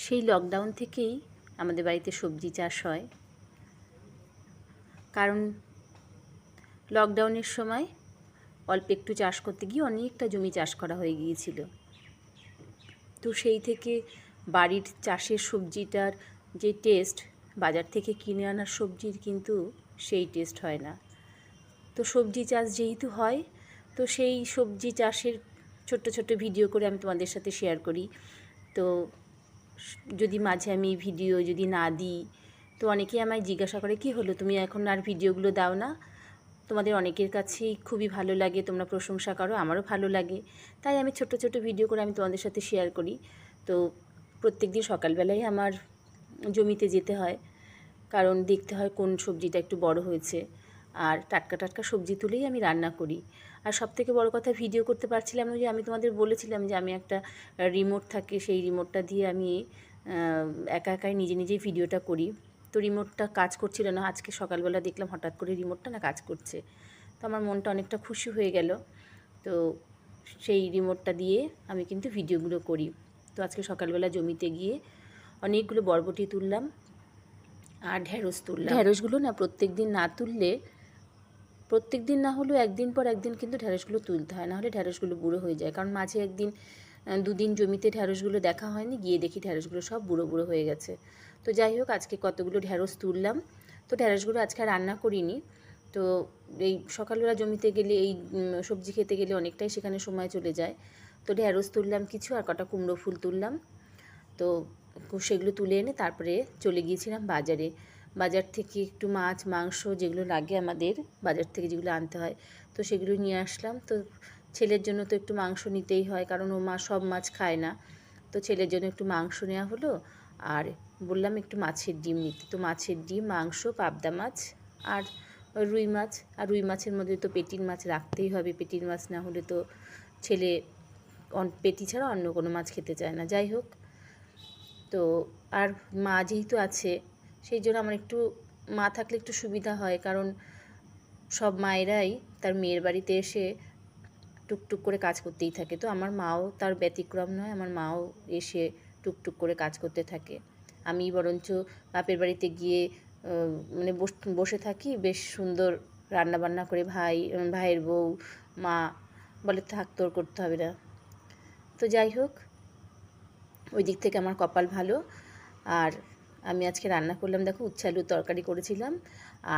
সেই লকডাউন থেকেই আমাদের বাড়িতে সবজি চাষ হয়। কারণ লকডাউনের সময় অল্প একটু চাষ করতে গিয়ে অনেকটা জমি চাষ করা হয়ে গিয়েছিল। তো সেই থেকে বাড়ির চাষের সবজিটার যে টেস্ট, বাজার থেকে কিনে আনার সবজির কিন্তু সেই টেস্ট হয় না। তো সবজি চাষ যেহেতু হয়, তো সেই সবজি চাষের ছোট্ট ছোট্ট ভিডিও করে আমি তোমাদের সাথে শেয়ার করি। তো যদি মাঝে আমি ভিডিও যদি না দিই, তো অনেকেই আমায় জিজ্ঞাসা করে, কী হলো তুমি এখন আর ভিডিওগুলো দাও না? তোমাদের অনেকের কাছেই খুবই ভালো লাগে, তোমরা প্রশংসা করো, আমারও ভালো লাগে, তাই আমি ছোট ছোট ভিডিও করে আমি তোমাদের সাথে শেয়ার করি। তো প্রত্যেকদিন সকালবেলায় আমার জমিতে যেতে হয়, কারণ দেখতে হয় কোন সবজিটা একটু বড় হয়েছে। আর টাটকা টাটকা সবজি তুলেই আমি রান্না করি। আর সবথেকে বড় কথা, ভিডিও করতে পারছিলাম না, যে আমি তোমাদের বলেছিলাম যে আমি একটা রিমোট থাকে, সেই রিমোটটা দিয়ে আমি একা একাই নিজে নিজেই ভিডিওটা করি। তো রিমোটটা কাজ করছিল না, আজকে সকালবেলা দেখলাম হঠাৎ করে রিমোটটা না কাজ করছে। তো আমার মনটা অনেকটা খুশি হয়ে গেল। তো সেই রিমোটটা দিয়ে আমি কিন্তু ভিডিওগুলো করি। তো আজকে সকালবেলা জমিতে গিয়ে অনেকগুলো বরবটি তুললাম আর ঢ্যাঁড়স তুললাম। ঢ্যাঁড়সগুলো না প্রত্যেক দিন না তুললে, প্রত্যেক দিন না হলেও একদিন পর একদিন কিন্তু ঢ্যাঁড়সগুলো তুলতে হয়, নাহলে ঢ্যাঁড়সগুলো বুড়ো হয়ে যায়। কারণ মাঝে একদিন দুদিন জমিতে ঢ্যাঁড়সগুলো দেখা হয়নি, গিয়ে দেখি ঢ্যাঁড়সগুলো সব বুড়ো বুড়ো হয়ে গেছে। তো যাই হোক, আজকে কতগুলো ঢ্যাঁড়স তুললাম। তো ঢ্যাঁড়সগুলো আজকে রান্না করিনি। তো এই সকালবেলা জমিতে গেলে, এই সবজি খেতে গেলে অনেকটাই সেখানে সময় চলে যায়। তো ঢ্যাঁড়স তুললাম কিছু, আর কটা কুমড়ো ফুল তুললাম। তো সেগুলো তুলে এনে তারপরে চলে গিয়েছিলাম বাজারে। বাজার থেকে একটু মাছ মাংস যেগুলো লাগে আমাদের, বাজার থেকে যেগুলো আনতে হয়, তো সেগুলো নিয়ে আসলাম। তো ছেলের জন্য তো একটু মাংস নিতেই হয়, কারণ ও সব মাছ খায় না। তো ছেলের জন্য একটু মাংস নেওয়া হলো, আর বললাম একটু মাছের ডিম নিতে। তো মাছের ডিম, মাংস, পাবদা মাছ আর রুই মাছ। আর রুই মাছের মধ্যে তো পেটির মাছ রাখতেই হবে, পেটির মাছ না হলে তো ছেলে পেটি ছাড়া অন্য কোনো মাছ খেতে চায় না। যাই হোক, তো আর মা যেহেতু আছে, সেই জন্য আমার একটু মা থাকলে একটু সুবিধা হয়, কারণ সব মায়েরাই তার মেয়ের বাড়িতে এসে টুকটুক করে কাজ করতেই থাকে। তো আমার মাও তার ব্যতিক্রম নয়, আমার মাও এসে টুকটুক করে কাজ করতে থাকে। আমি বরঞ্চ বাপের বাড়িতে গিয়ে মানে বসে থাকি, বেশ সুন্দর রান্নাবান্না করে। ভাইয়ের বউ, মা বলে থাক, তোর করতে হবে না। তো যাই হোক, ওই দিক থেকে আমার কপাল ভালো। আর আমি আজকে রান্না করলাম, দেখো, উচ্ছে আলুর তরকারি করেছিলাম,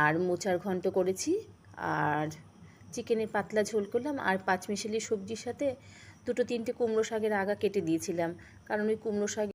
আর মোচার ঘন্ট করেছি, আর চিকেনের পাতলা ঝোল করলাম, আর পাঁচমিশালি সবজির সাথে দুটো তিনটে কুমড়ো শাকের আগা কেটে দিয়েছিলাম, কারণ ওই কুমড়ো শাক